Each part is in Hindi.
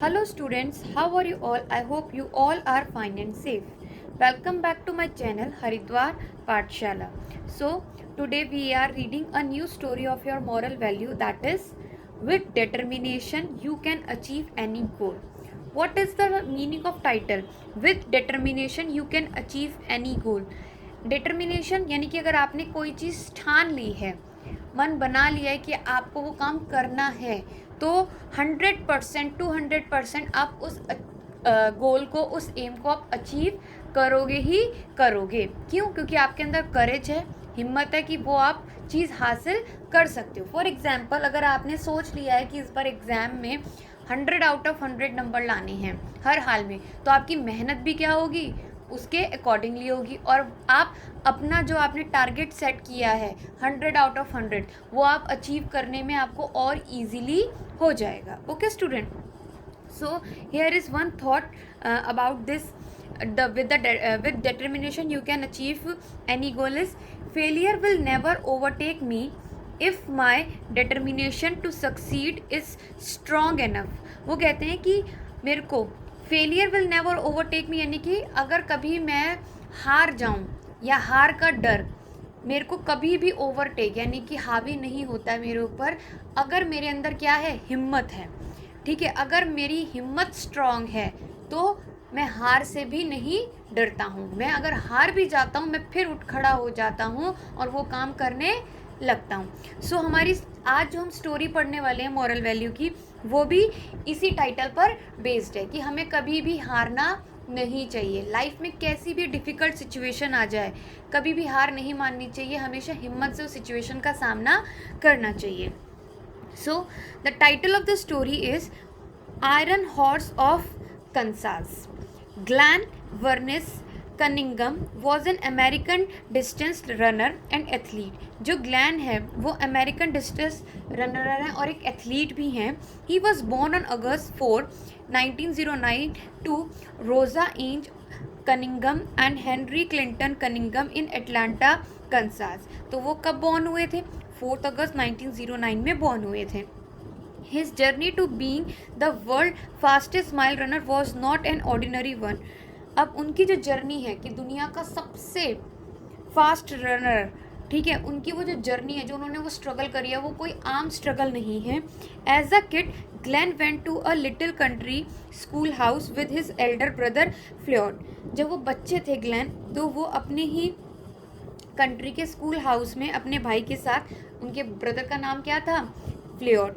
Hello students, how are you all? I hope you all are fine and safe. Welcome back to my channel Haridwar Pathshala. So today we are reading a new story of your moral value, that is, with determination you can achieve any goal. What is the meaning of title? With determination you can achieve any goal. Determination यानी कि अगर आपने कोई चीज़ ठान ली है, मन बना लिया है कि आपको वो काम करना है, तो 100% 200% आप उस गोल को, उस एम को आप अचीव करोगे ही करोगे. क्यों? क्योंकि आपके अंदर करेज है, हिम्मत है कि वो आप चीज़ हासिल कर सकते हो. फॉर एग्जाम्पल, अगर आपने सोच लिया है कि इस बार एग्ज़ाम में 100 आउट ऑफ 100 नंबर लाने हैं हर हाल में, तो आपकी मेहनत भी क्या होगी, उसके अकॉर्डिंगली होगी. और आप अपना जो आपने टारगेट सेट किया है 100 आउट ऑफ 100, वो आप अचीव करने में आपको और ईजीली हो जाएगा. Okay student, so here is one thought about this. With determination you can achieve any goal is, failure will never overtake me if my determination to succeed is strong enough. वो कहते हैं कि मेरे को फेलियर विल नेवर ओवरटेक मी, यानी कि अगर कभी मैं हार जाऊं या हार का डर मेरे को कभी भी ओवरटेक यानी कि हावी नहीं होता है मेरे ऊपर, अगर मेरे अंदर क्या है, हिम्मत है. ठीक है, अगर मेरी हिम्मत स्ट्रांग है तो मैं हार से भी नहीं डरता हूँ. मैं अगर हार भी जाता हूँ, मैं फिर उठ खड़ा हो जाता हूँ और वो काम करने लगता हूँ. सो हमारी आज जो हम स्टोरी पढ़ने वाले हैं मॉरल वैल्यू की, वो भी इसी टाइटल पर बेस्ड है कि हमें कभी भी हारना नहीं चाहिए. लाइफ में कैसी भी डिफ़िकल्ट सिचुएशन आ जाए, कभी भी हार नहीं माननी चाहिए. हमेशा हिम्मत से उस सिचुएशन का सामना करना चाहिए. So the title of the story is Iron Horse of Kansas. Glenn Verniss Cunningham was an American distance runner and athlete. जो ग्लैन है वो अमेरिकन डिस्टेंस रनर है और एक एथलीट भी हैं. He was born on August 4, 1909 to Rosa Agnes Cunningham and Henry Clinton Cunningham in Atlanta Kansas. तो वो कब बॉर्न हुए थे? 4 अगस्त 1909 में बॉर्न हुए थे. His journey to being the world fastest mile runner was not an ordinary one. अब उनकी जो जर्नी है कि दुनिया का सबसे फास्ट रनर, ठीक है, उनकी वो जो जर्नी है, जो उन्होंने वो स्ट्रगल करी है, वो कोई आम स्ट्रगल नहीं है. As a kid Glenn went to a little country school house with his elder brother Floyd. जब वो बच्चे थे ग्लेन, तो वो अपने ही कंट्री के स्कूल हाउस में अपने भाई के साथ, उनके ब्रदर का नाम क्या था, फ्लॉयड,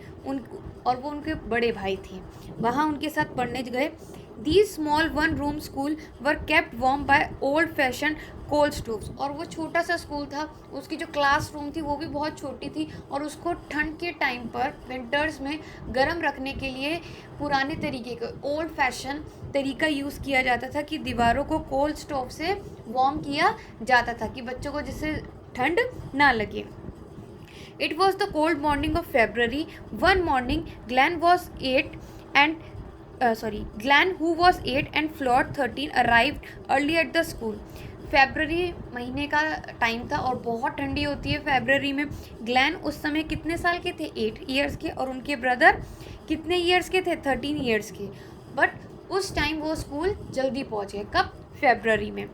और वो उनके बड़े भाई थे, वहाँ उनके साथ पढ़ने गए. The small one room school were kept warm by old fashion cold stoves. और वो छोटा सा स्कूल था, उसकी जो क्लास रूम थी वो भी बहुत छोटी थी, और उसको ठंड के टाइम पर विंटर्स में गर्म रखने के लिए पुराने तरीके का ओल्ड फैशन तरीका यूज़ किया जाता था कि दीवारों को कोल्ड स्टोव से वार्म किया जाता था कि बच्चों को जिससे ठंड ना लगे. It was the cold morning of February. One morning, Glenn, who was 8 and Flord 13, arrived early at the school. February महीने का टाइम था और बहुत ठंडी होती है फेबररी में. ग्लैन उस समय कितने साल के थे? 8 ईयर्स के. और उनके ब्रदर कितने ईयर्स के थे? 13 ईयर्स के. बट उस टाइम वो स्कूल जल्दी पहुंच गए. कब? फेबररी में.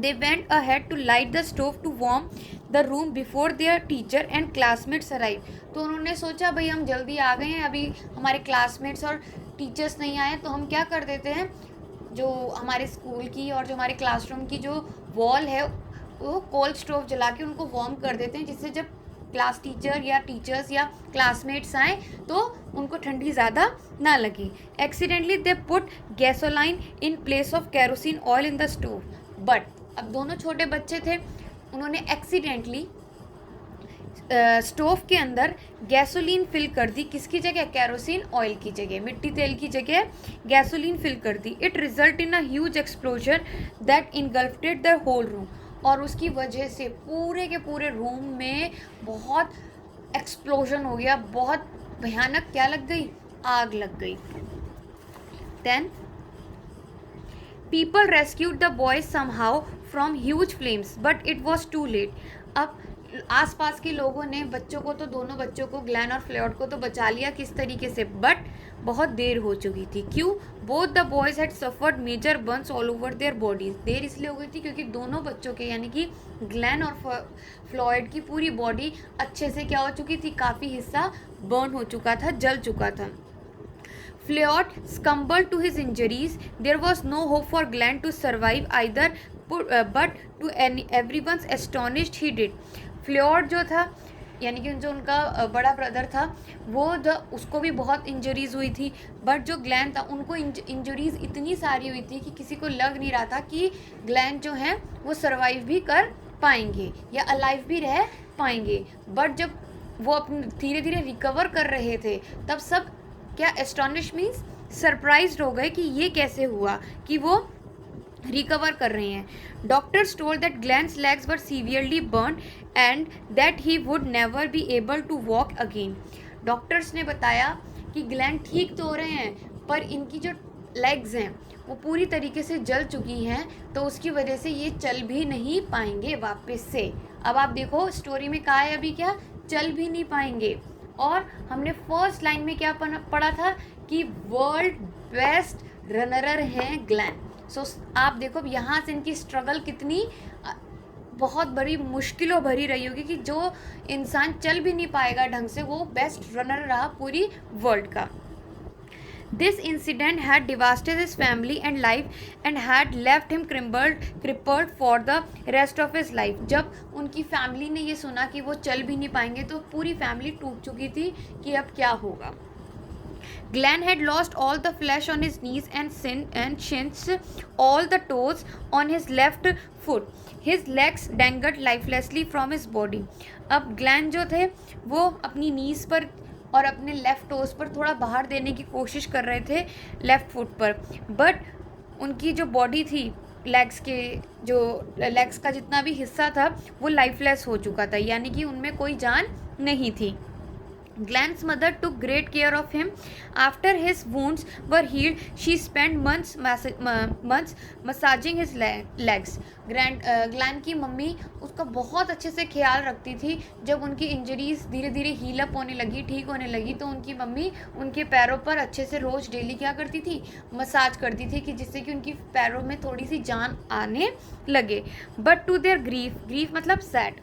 They went ahead to light the stove to warm the room before their teacher and classmates arrived. तो उन्होंने सोचा भाई हम जल्दी आ गए हैं, अभी हमारे क्लासमेट्स और टीचर्स नहीं आए, तो हम क्या कर देते हैं, जो हमारे स्कूल की और जो हमारे क्लासरूम की जो वॉल है वो कोल्ड स्टोव जला के उनको वार्म कर देते हैं, जिससे जब क्लास टीचर या टीचर्स या क्लासमेट्स आए तो उनको ठंडी ज़्यादा ना लगी. Accidentally they put gasoline in place of kerosene oil in the stove. But अब दोनों छोटे बच्चे थे, उन्होंने एक्सीडेंटली स्टोव के अंदर गैसोलीन फिल कर दी. किसकी जगह? केरोसिन ऑयल की जगह, मिट्टी तेल की जगह गैसोलीन फिल कर दी. It result in a huge explosion that engulfed the whole room. और उसकी वजह से पूरे के पूरे रूम में बहुत एक्सप्लोजन हो गया, बहुत भयानक क्या लग गई? आग लग गई. Then people rescued the boys somehow from huge flames but it was too late. अब आसपास के लोगों ने बच्चों को, तो दोनों बच्चों को, ग्लैन और फ्लॉयड को तो बचा लिया किस तरीके से, बट बहुत देर हो चुकी थी। क्यों? Both the boys had suffered major burns all over their bodies. देर इसलिए हो गई थी क्योंकि दोनों बच्चों के यानी कि ग्लेन और फ्लॉयड की पूरी बॉडी अच्छे से क्या हो चुकी थी, काफ़ी हिस्सा बर्न हो चुका था, जल चुका था। Floyd succumbed to his injuries. There was no hope for Glenn to survive either, but to everyone's astonished he did. Floyd जो था यानी कि जो उनका बड़ा ब्रदर था वो उसको भी बहुत इंजरीज हुई थी, बट जो ग्लैन था उनको इंजरीज इतनी सारी हुई थी कि किसी को लग नहीं रहा था कि ग्लैन जो है वो सरवाइव भी कर पाएंगे या अलाइव भी रह पाएंगे। बट जब वो अपने धीरे धीरे रिकवर कर रहे थे तब सब क्या एस्टॉनिश मीन्स सरप्राइज्ड हो गए कि ये कैसे हुआ कि वो रिकवर कर रहे हैं। Doctors told that Glenn's legs were severely burn and that he would never be able to walk again. Doctors ने बताया कि ग्लैन ठीक तो हो रहे हैं पर इनकी जो लेग्स हैं वो पूरी तरीके से जल चुकी हैं, तो उसकी वजह से ये चल भी नहीं पाएंगे वापस से। अब आप देखो स्टोरी में कहा है अभी क्या, चल भी नहीं पाएंगे। और हमने फर्स्ट लाइन में क्या पढ़ा था कि वर्ल्ड बेस्ट रनर हैं ग्लैन। सो आप देखो यहाँ से इनकी स्ट्रगल कितनी बहुत बड़ी मुश्किलों भरी रही होगी कि जो इंसान चल भी नहीं पाएगा ढंग से वो बेस्ट रनर रहा पूरी वर्ल्ड का। This incident had devastated his family and life and had left him crippled for the rest of his life. जब उनकी फैमिली ने ये सुना कि वो चल भी नहीं पाएंगे तो पूरी फैमिली टूट चुकी थी कि अब क्या होगा। Glenn had lost all the flesh on his knees and shins, all the toes on his left foot. His legs dangled lifelessly from his body. अब ग्लैन जो थे वो अपनी नीज पर और अपने लेफ़्ट टोज पर थोड़ा बाहर देने की कोशिश कर रहे थे लेफ़्ट फुट पर, बट उनकी जो बॉडी थी लेग्स का जितना भी हिस्सा था वो लाइफलेस हो चुका था, यानी कि उनमें कोई जान नहीं थी। Glenn's mother took great care of him. After his wounds were healed, she spent months massaging his legs. Glenn की मम्मी उसका बहुत अच्छे से ख्याल रखती थी। जब उनकी इंजरीज धीरे धीरे हील अप होने लगी, ठीक होने लगी, तो उनकी मम्मी उनके पैरों पर अच्छे से रोज़ डेली क्या करती थी, मसाज करती थी कि जिससे कि उनकी पैरों में थोड़ी सी जान आने लगे। बट टू देयर ग्रीफ मतलब sad,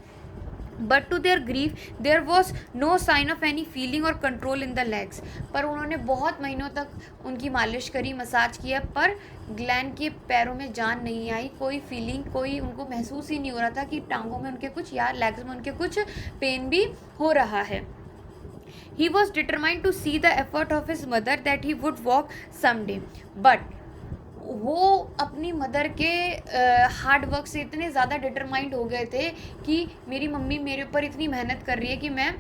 but to their grief there was no sign of any feeling or control in the legs. पर उन्होंने बहुत महीनों तक उनकी मालिश करी, मसाज किया, पर ग्लैन के पैरों में जान नहीं आई, कोई फीलिंग, कोई उनको महसूस ही नहीं हो रहा था कि टांगों में उनके कुछ या लेग्स में उनके कुछ पेन भी हो रहा है। He was determined to see the effort of his mother that he would walk someday, but वो अपनी मदर के हार्ड वर्क से इतने ज़्यादा डिटरमाइंड हो गए थे कि मेरी मम्मी मेरे ऊपर इतनी मेहनत कर रही है कि मैं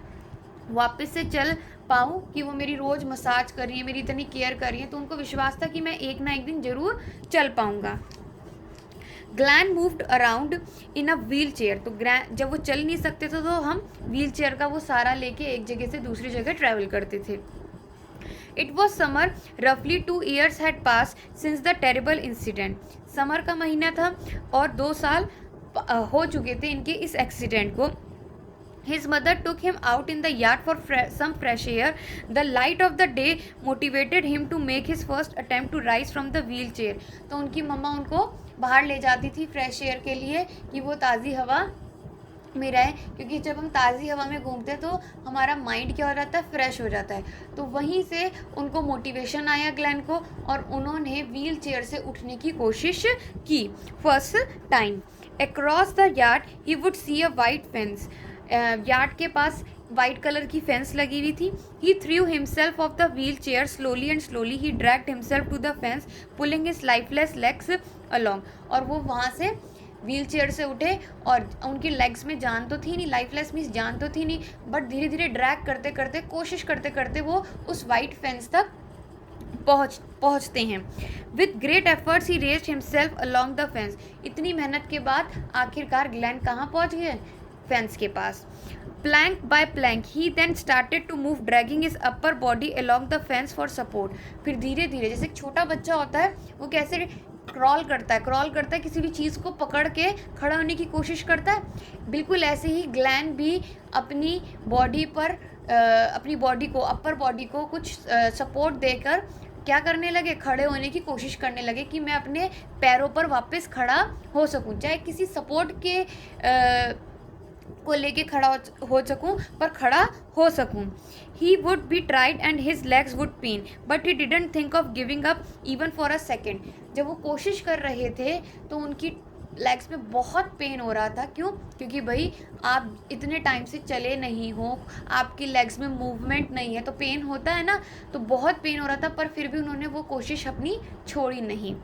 वापस से चल पाऊँ, कि वो मेरी रोज़ मसाज कर रही है, मेरी इतनी केयर कर रही है, तो उनको विश्वास था कि मैं एक ना एक दिन ज़रूर चल पाऊँगा। Glenn moved around in a wheelchair. तो जब वो चल नहीं सकते थे तो हम व्हील चेयर का वो सहारा लेके एक जगह से दूसरी जगह ट्रैवल करते थे। It was summer. Roughly 2 years had passed since the terrible incident. Summer का महीना था और 2 साल हो चुके थे इनके इस एक्सीडेंट को। His mother took him out in the yard for some fresh air. The light of the day motivated him to make his first attempt to rise from the wheelchair. तो उनकी मम्मा उनको बाहर ले जाती थी फ्रेश एयर के लिए कि वो ताज़ी हवा में रहे, क्योंकि जब हम ताज़ी हवा में घूमते हैं तो हमारा माइंड क्या हो जाता है, फ्रेश हो जाता है। तो वहीं से उनको मोटिवेशन आया ग्लैन को और उन्होंने व्हील चेयर से उठने की कोशिश की। First time across the yard he would see a white fence. Yard के पास वाइट कलर की फेंस लगी हुई थी। He threw himself off the wheel chair slowly and slowly he dragged himself to the fence pulling his lifeless legs along. और वो वहाँ से व्हील चेयर से उठे और उनकी लेग्स में जान तो थी नहीं, लाइफलेस मीन्स जान तो थी नहीं, बट धीरे धीरे ड्रैग करते करते कोशिश करते करते वो उस वाइट फेंस तक पहुँचते हैं। With great efforts he raised himself along the fence. इतनी मेहनत के बाद आखिरकार ग्लैन कहाँ पहुँच गए, फेंस के पास। Plank by plank, he then started to move, dragging his upper body along the fence for support. फिर धीरे धीरे जैसे एक छोटा बच्चा होता है वो कैसे क्रॉल करता है, किसी भी चीज़ को पकड़ के खड़ा होने की कोशिश करता है, बिल्कुल ऐसे ही ग्लैन भी अपनी बॉडी पर अपनी बॉडी को, अपर बॉडी को कुछ सपोर्ट देकर क्या करने लगे, खड़े होने की कोशिश करने लगे कि मैं अपने पैरों पर वापस खड़ा हो सकूं, चाहे किसी सपोर्ट के को लेके खड़ा हो सकूं, पर खड़ा हो सकूं. He would be tried and his legs would pen but he didn't think of giving up even for a second. जब वो कोशिश कर रहे थे तो उनकी लेग्स में बहुत पेन हो रहा था. क्यों? क्योंकि भाई आप इतने टाइम से चले नहीं हो, आपकी लेग्स में मूवमेंट नहीं है, तो पेन होता है ना. तो बहुत पेन हो रहा था, पर फिर भी उन्होंने वो कोशिश अपनी छोड़ी नहीं.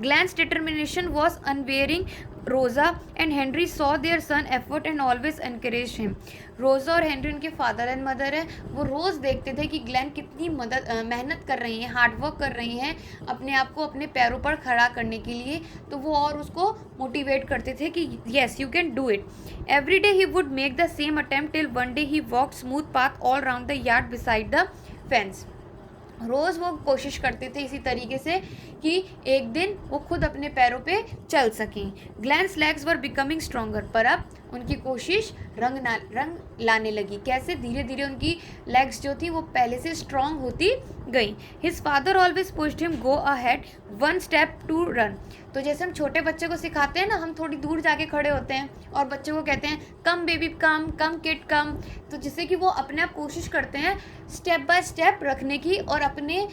Glenn's determination was unwavering. Rosa and Henry saw their son effort and always encouraged him. रोज़ा और हेनरी उनके फादर एंड मदर है. वो रोज़ देखते थे कि ग्लैन कितनी मेहनत कर रही हैं, हार्ड वर्क कर रही हैं अपने आप को अपने पैरों पर खड़ा करने के लिए. तो वो और उसको मोटिवेट करते थे कि yes you can do it. Every day he would make the same attempt till one day he walk smooth path all round the yard beside the fence. रोज़ वो कोशिश करते थे इसी तरीके से कि एक दिन वो खुद अपने पैरों पे चल सकें. Glance legs were becoming stronger. पर अब उनकी कोशिश रंग लाने लगी. कैसे? धीरे धीरे उनकी लेग्स जो थी वो पहले से स्ट्रॉन्ग होती गई. His father always pushed him go ahead one step to run. तो जैसे हम छोटे बच्चे को सिखाते हैं ना, हम थोड़ी दूर जाके खड़े होते हैं और बच्चे को कहते हैं कम बेबी कम, कम किड कम. तो जिससे कि वो अपने आप कोशिश करते हैं स्टेप बाय स्टेप रखने की और अपने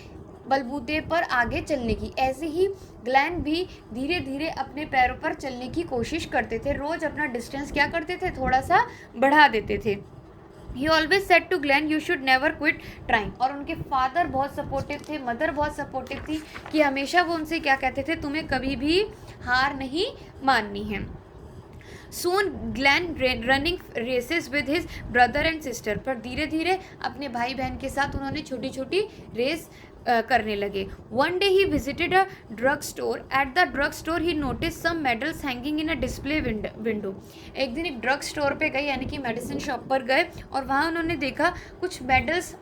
बलबूते पर आगे चलने की. ऐसे ही ग्लैन भी धीरे धीरे अपने पैरों पर चलने की कोशिश करते थे. रोज़ अपना डिस्टेंस क्या करते थे, थोड़ा सा बढ़ा देते थे. He always said to Glenn you should never quit trying. और उनके फादर बहुत सपोर्टिव थे, मदर बहुत सपोर्टिव थी कि हमेशा वो उनसे क्या कहते थे, तुम्हें कभी भी हार नहीं माननी है. Soon Glenn running races with his brother and sister. पर धीरे धीरे अपने भाई बहन के साथ उन्होंने छोटी छोटी रेस करने लगे. One day he visited a drug store. At the drug store he noticed some medals hanging in a display window. एक दिन एक ड्रग स्टोर पे गए, यानी कि मेडिसिन शॉप पर गए, और वहाँ उन्होंने देखा कुछ मेडल्स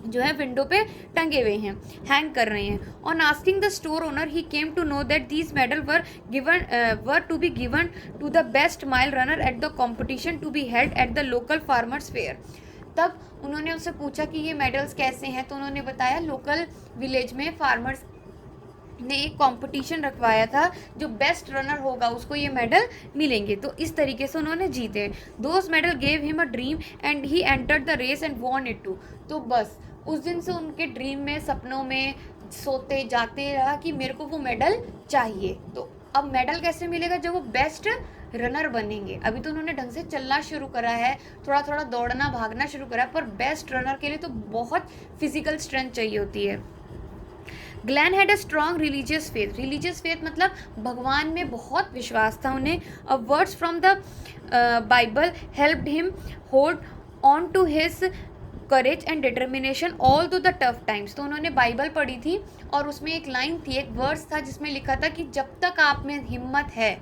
जो है विंडो पे टंगे हुए हैं, हैंग कर रहे हैं. On asking the store owner he came to know that these medal were to be given to the best mile runner at the competition to be held at the local farmers fair. तब उन्होंने उनसे पूछा कि ये मेडल्स कैसे हैं. तो उन्होंने बताया लोकल विलेज में फार्मर्स ने एक कंपटीशन रखवाया था, जो बेस्ट रनर होगा उसको ये मेडल मिलेंगे. तो इस तरीके से उन्होंने जीते. Those medal gave him a dream and he entered the race and won it too. तो बस उस दिन से उनके ड्रीम में, सपनों में सोते जाते रहा कि मेरे को वो मेडल चाहिए. तो अब मेडल कैसे मिलेगा? जब वो बेस्ट रनर बनेंगे. अभी तो उन्होंने ढंग से चलना शुरू करा है, थोड़ा थोड़ा दौड़ना भागना शुरू करा है, पर बेस्ट रनर के लिए तो बहुत फिजिकल स्ट्रेंथ चाहिए होती है. Glenn had a strong religious faith. Religious faith मतलब भगवान में बहुत विश्वास था उन्हें. A words from the Bible helped him hold on to his courage and determination all through the tough times. तो उन्होंने बाइबल पढ़ी थी और उसमें एक लाइन थी, एक वर्स था जिसमें लिखा था कि जब तक आप में हिम्मत है,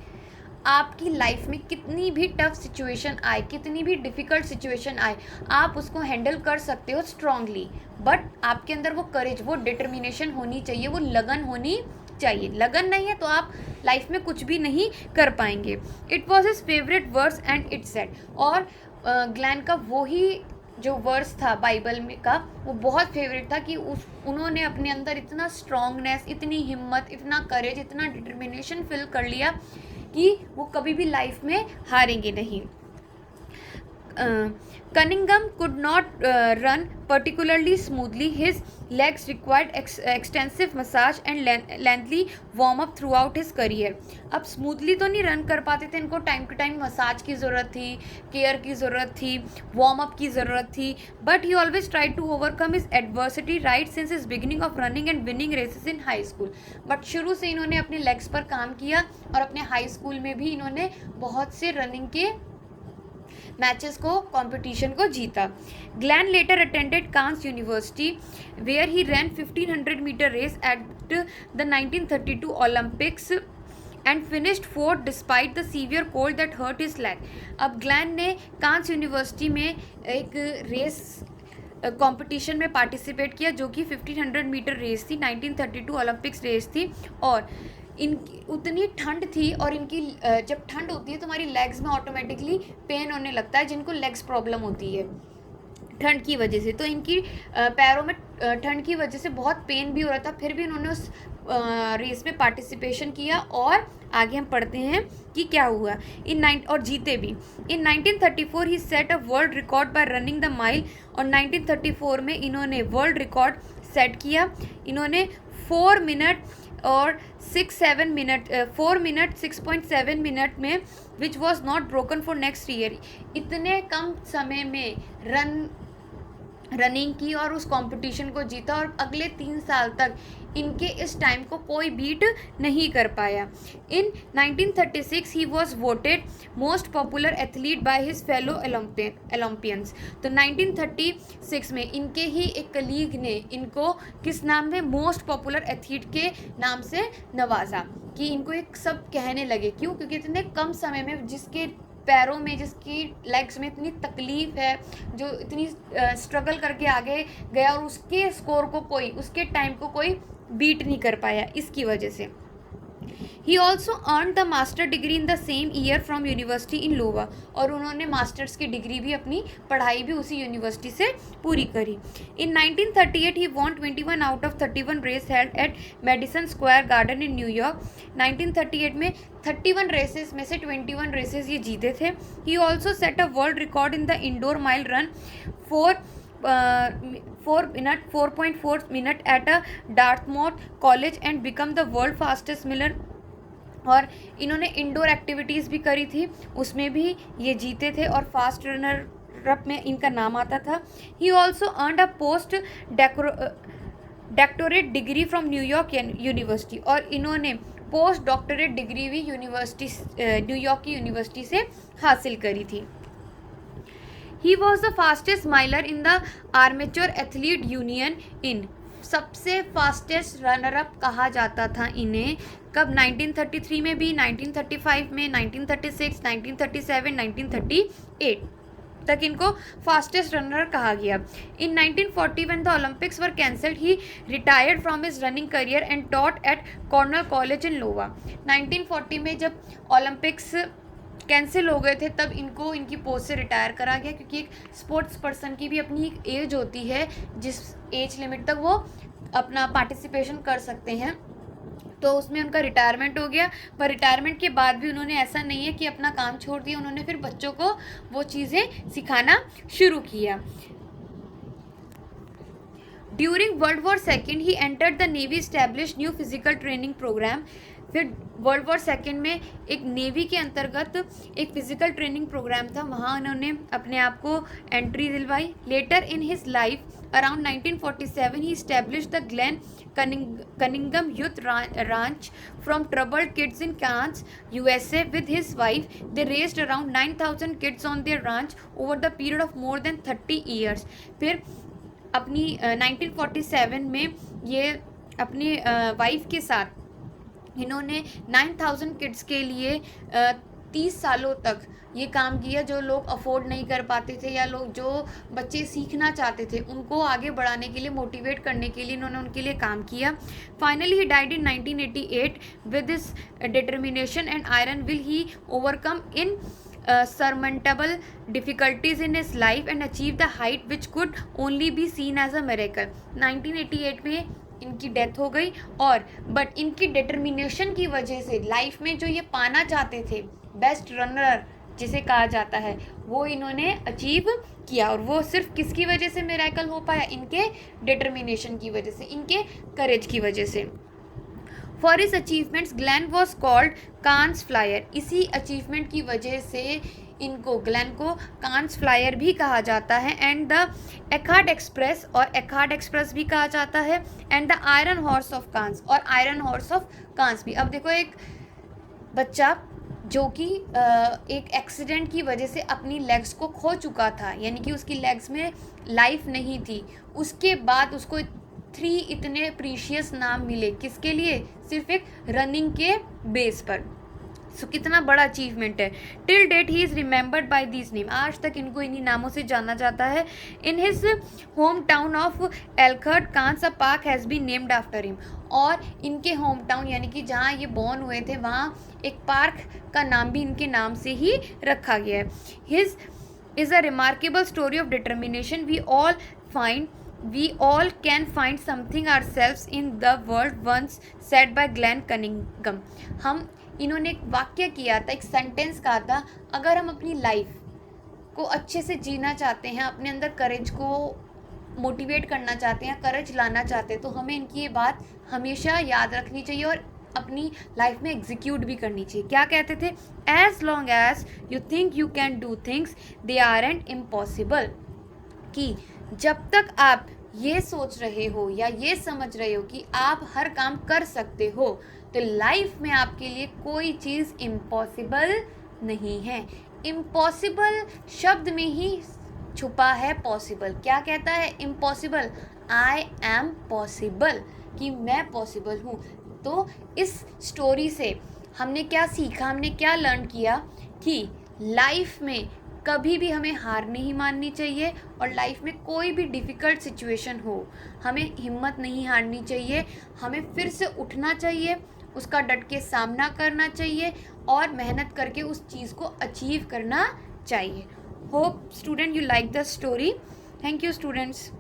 आपकी लाइफ में कितनी भी टफ सिचुएशन आए, कितनी भी डिफ़िकल्ट सिचुएशन आए, आप उसको हैंडल कर सकते हो स्ट्रांगली. बट आपके अंदर वो करेज, वो डिटर्मिनेशन होनी चाहिए, वो लगन होनी चाहिए. लगन नहीं है तो आप लाइफ में कुछ भी नहीं कर पाएंगे. It was his favourite verse and it said. और ग्लैन का वही जो वर्स था बाइबल में का, वो बहुत फेवरेट था कि उन्होंने अपने अंदर इतना स्ट्रांगनेस, इतनी हिम्मत, इतना करेज, इतना डिटर्मिनेशन फिल कर लिया कि वो कभी भी लाइफ में हारेंगे नहीं. Cunningham could not run particularly smoothly. His legs required extensive massage and lengthy warm up throughout his career. अब स्मूथली तो नहीं रन कर पाते थे, इनको टाइम टू टाइम मसाज की ज़रूरत थी, केयर की ज़रूरत थी, वार्म अप की ज़रूरत थी. But he always try to overcome his adversity right since his beginning of running and winning races in high school. बट शुरू से इन्होंने अपने लेग्स पर काम किया और अपने हाई स्कूल में भी इन्होंने बहुत से रनिंग के मैचेस को, कंपटीशन को जीता. Glenn later attended Kansas University where he ran 1500 metre race at the 1932 Olympics and finished fourth despite the severe cold that hurt his leg. अब ग्लैन ने कांस यूनिवर्सिटी में एक रेस कंपटीशन में पार्टिसिपेट किया, जो कि 1500 मीटर रेस थी, 1932 ओलंपिक्स रेस थी. और उतनी ठंड थी, और इनकी जब ठंड होती है तो हमारी लेग्स में ऑटोमेटिकली पेन होने लगता है, जिनको लेग्स प्रॉब्लम होती है. ठंड की वजह से। तो इनकी पैरों में ठंड की वजह से बहुत पेन भी हो रहा था, फिर भी इन्होंने उस रेस में पार्टिसिपेशन किया। और आगे हम पढ़ते हैं कि क्या हुआ और जीते भी। In 1934 he set a world record by running the mile. और 1934 में इन्होंने वर्ल्ड रिकॉर्ड सेट किया। इन्होंने 4 मिनट और 4 मिनट 6.7 मिनट में, which was not broken for next year. इतने कम समय में रनिंग की और उस कंपटीशन को जीता, और अगले 3 साल तक इनके इस टाइम को कोई बीट नहीं कर पाया। इन 1936 he was voted most popular athlete by his fellow Olympians. तो 1936 में इनके ही एक कलीग ने इनको किस नाम में, मोस्ट पॉपुलर एथलीट के नाम से नवाजा, कि इनको एक सब कहने लगे। क्यों? क्योंकि इतने कम समय में जिसके पैरों में, जिसकी लेग्स में इतनी तकलीफ है, जो इतनी स्ट्रगल करके आगे गया, और उसके स्कोर को कोई, उसके टाइम को कोई बीट नहीं कर पाया, इसकी वजह से। He also earn the master degree in the same year from university in Iowa. और उन्होंने मास्टर्स की डिग्री भी, अपनी पढ़ाई भी उसी यूनिवर्सिटी से पूरी करी। In 1938 he won 21 out of 31 race held at Madison Square Garden in न्यूयॉर्क। 1938 में 31 रेसेस में से 21 रेसेस ये जीते थे। He also set a world record in the indoor mile run 4.4 minute at a Dartmouth college and become the world fastest miler. और इन्होंने इंडोर एक्टिविटीज़ भी करी थी, उसमें भी ये जीते थे और फास्ट रनर अप में इनका नाम आता था। He also earned a post doctorate degree from New York university. और इन्होंने पोस्ट डॉक्टरेट डिग्री भी न्यूयॉर्क की यूनिवर्सिटी से हासिल करी थी। He was the fastest miler in the amateur athlete union in. सबसे फास्टेस्ट रनर अप कहा जाता था इन्हें, कब? 1933 में भी, 1935 में, 1936, 1937, 1938 तक इनको फास्टेस्ट रनर कहा गया। In 1940 when the Olympics were cancelled he retired from his running career and taught at Cornell college in Iowa. 1940 में जब ओलंपिक्स कैंसिल हो गए थे, तब इनको इनकी पोस्ट से रिटायर करा गया, क्योंकि एक स्पोर्ट्स पर्सन की भी अपनी एक एज होती है, जिस एज लिमिट तक वो अपना पार्टिसिपेशन कर सकते हैं। तो उसमें उनका रिटायरमेंट हो गया। पर रिटायरमेंट के बाद भी उन्होंने, ऐसा नहीं है कि अपना काम छोड़ दिया, उन्होंने फिर बच्चों को वो चीज़ें सिखाना शुरू किया। During World War second he entered the navy establish new physical training programme. फिर वर्ल्ड वॉर सेकेंड में एक नेवी के अंतर्गत एक फिजिकल ट्रेनिंग प्रोग्राम था, वहाँ उन्होंने अपने आप को एंट्री दिलवाई। Later in his life around 1947 he establish the Glenn Cunningham youth ranch from troubled kids in Kansas, USA with his wife. They raised around 9,000 kids on their ranch over the period of more than 30 years. फिर अपनी 1947 में ये अपनी वाइफ के साथ इन्होंने 9,000 किड्स के लिए 30 सालों तक ये काम किया, जो लोग अफोर्ड नहीं कर पाते थे, या लोग जो बच्चे सीखना चाहते थे उनको आगे बढ़ाने के लिए, मोटिवेट करने के लिए इन्होंने उनके लिए काम किया। Finally he died in 1988 with his determination and iron will he overcome in surmountable difficulties in his life and achieve the height which could only be seen as a miracle. 1988 में इनकी डेथ हो गई, और बट इनकी डिटर्मिनेशन की वजह से लाइफ में जो ये पाना चाहते थे, बेस्ट रनर जिसे कहा जाता है, वो इन्होंने अचीव किया। और वो सिर्फ किसकी वजह से मिरेकल हो पाया? इनके डिटर्मिनेशन की वजह से, इनके करेज की वजह से। For his achievements Glenn was called Cannes flyer. इसी अचीवमेंट की वजह से इनको, ग्लेन को कांस फ्लायर भी कहा जाता है। एंड द एखार्ड एक्सप्रेस, और एखार्ड एक्सप्रेस भी कहा जाता है। And the Iron Horse of Kansas, और आयरन हॉर्स ऑफ कांस भी। अब देखो, एक बच्चा जो कि एक एक्सीडेंट की वजह से अपनी लेग्स को खो चुका था, यानी कि उसकी लेग्स में लाइफ नहीं थी, उसके बाद उसको 3 इतने प्रीशियस नाम मिले, किसके लिए? सिर्फ एक रनिंग के बेस पर। सो कितना बड़ा अचीवमेंट है। Till date he is remembered by this name. आज तक इनको इन्हीं नामों से जाना जाता है। In his home town of Elkhart Kansas a park has been named after him. और इनके होम टाउन, यानी कि जहाँ ये बॉर्न हुए थे, वहाँ एक पार्क का नाम भी इनके नाम से ही रखा गया है। is a remarkable story of determination. We all can find something ourselves in the world, once said by Glenn Cunningham. इन्होंने एक वाक्य किया था, एक सेंटेंस कहा था, अगर हम अपनी लाइफ को अच्छे से जीना चाहते हैं, अपने अंदर करेज को मोटिवेट करना चाहते हैं, करेज लाना चाहते हैं, तो हमें इनकी ये बात हमेशा याद रखनी चाहिए और अपनी लाइफ में एग्जीक्यूट भी करनी चाहिए. क्या कहते थे? As long as you think you can do things they aren't impossible. कि जब तक आप ये सोच रहे हो या ये समझ रहे हो कि आप हर काम कर सकते हो, तो लाइफ में आपके लिए कोई चीज़ इम्पॉसिबल नहीं है. इम्पॉसिबल शब्द में ही छुपा है पॉसिबल. क्या कहता है इम्पॉसिबल? आई एम पॉसिबल, कि मैं पॉसिबल हूँ. तो इस स्टोरी से हमने क्या सीखा, हमने क्या लर्न किया कि लाइफ में कभी भी हमें हार नहीं माननी चाहिए और लाइफ में कोई भी डिफ़िकल्ट सिचुएशन हो, हमें हिम्मत नहीं हारनी चाहिए, हमें फिर से उठना चाहिए, उसका डट के सामना करना चाहिए और मेहनत करके उस चीज़ को अचीव करना चाहिए. Hope student you like the story. Thank you students.